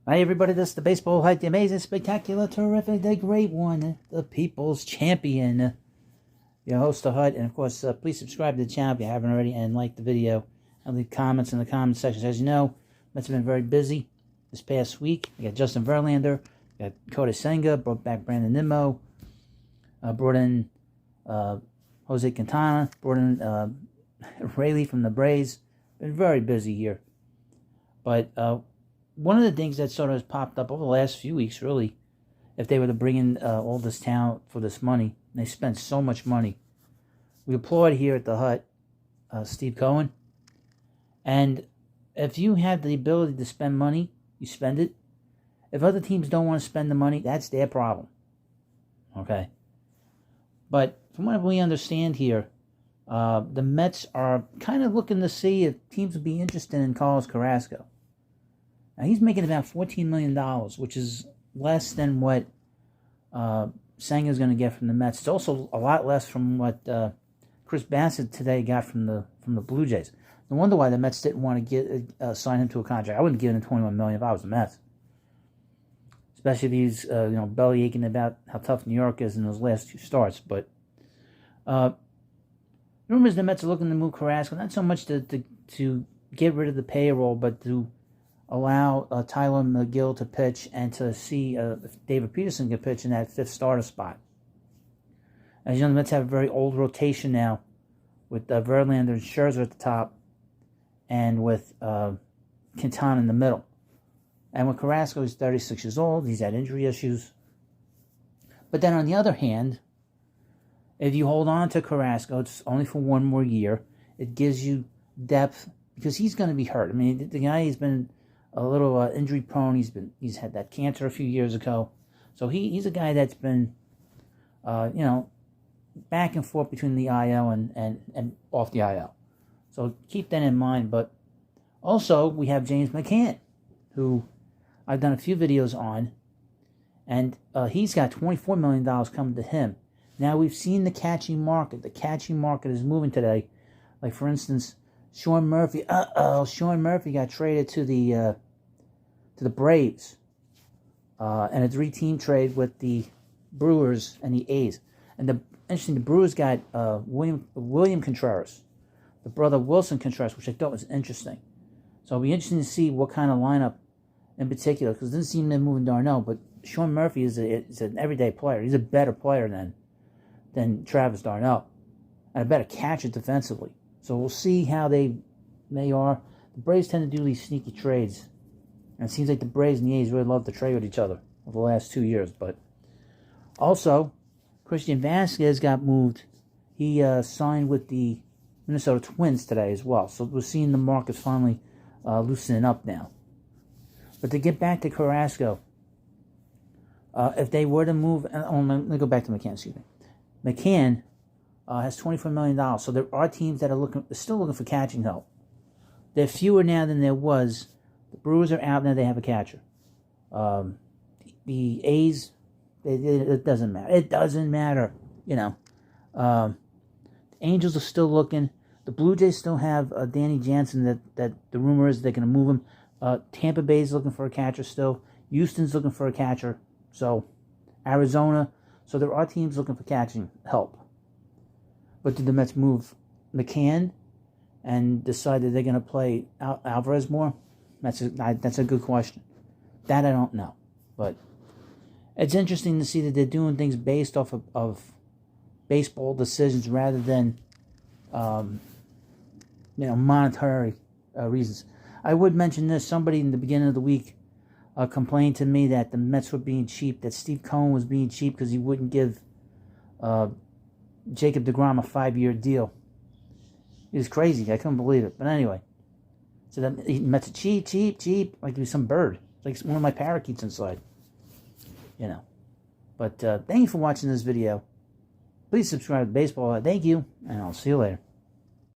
Hi everybody, this is the baseball hype, the amazing, spectacular, terrific, the great one, the people's champion, your host, the Hut. And of course, please subscribe to the channel if you haven't already, and like the video, and leave comments in the comment section. As you know, Mets have been very busy this past week. We got Justin Verlander, we got Cody Senga, brought back Brandon Nimmo, brought in Jose Quintana, brought in Rayleigh from the Braves. Been very busy here. But one of the things that sort of has popped up over the last few weeks, really, if they were to bring in all this talent for this money, and they spent so much money. We applaud here at the Hut, Steve Cohen. And if you have the ability to spend money, you spend it. If other teams don't want to spend the money, that's their problem. Okay? But from what we understand here, the Mets are kind of looking to see if teams would be interested in Carlos Carrasco. Now, he's making about $14 million, which is less than what Senga's going to get from the Mets. It's also a lot less from what Chris Bassett today got from the Blue Jays. No wonder why the Mets didn't want to sign him to a contract. I wouldn't give him $21 million if I was the Mets. Especially if he's belly aching about how tough New York is in those last two starts. But rumors the Mets are looking to move Carrasco, not so much to get rid of the payroll, but to allow Tyler McGill to pitch and to see if David Peterson can pitch in that fifth starter spot. As you know, the Mets have a very old rotation now with Verlander and Scherzer at the top and with Quintana in the middle. And with Carrasco, he's 36 years old. He's had injury issues. But then on the other hand, if you hold on to Carrasco, it's only for one more year. It gives you depth because he's going to be hurt. I mean, the guy has been a little injury prone. He's had that cancer a few years ago, so he's a guy that's been, back and forth between the IL and off the IL. So keep that in mind. But also we have James McCann, who I've done a few videos on, and he's got $24 million coming to him. Now we've seen the catching market. The catching market is moving today. Like for instance, Sean Murphy. Sean Murphy got traded to the Braves, and a 3-team trade with the Brewers and the A's. And the Brewers got William Contreras, the brother Wilson Contreras, which I thought was interesting. So it'll be interesting to see what kind of lineup in particular, because it doesn't seem they're moving Darnell, but Sean Murphy is an everyday player. He's a better player than Travis Darnell, and a better catcher defensively. So we'll see how they are. The Braves tend to do these sneaky trades. And it seems like the Braves and the A's really love to trade with each other over the last 2 years. But also, Christian Vasquez got moved. He signed with the Minnesota Twins today as well. So we're seeing the markets finally loosening up now. But to get back to Carrasco, if they were to move... let me go back to McCann, excuse me. McCann has $24 million. So there are teams that are still looking for catching help. There are fewer now than there was. The Brewers are out now. They have a catcher. The A's, it doesn't matter. It doesn't matter. The Angels are still looking. The Blue Jays still have Danny Jansen. That the rumor is they're going to move him. Tampa Bay is looking for a catcher still. Houston's looking for a catcher. So Arizona. So there are teams looking for catching help. But did the Mets move McCann and decide that they're going to play Alvarez more? That's a good question. That I don't know. But it's interesting to see that they're doing things based off of baseball decisions rather than monetary reasons. I would mention this. Somebody in the beginning of the week complained to me that the Mets were being cheap, that Steve Cohen was being cheap because he wouldn't give Jacob deGrom a 5-year deal. It was crazy. I couldn't believe it. But anyway. So that Mets are cheap, like there's some bird. Like one of my parakeets inside. But thank you for watching this video. Please subscribe to Baseball. Thank you, and I'll see you later.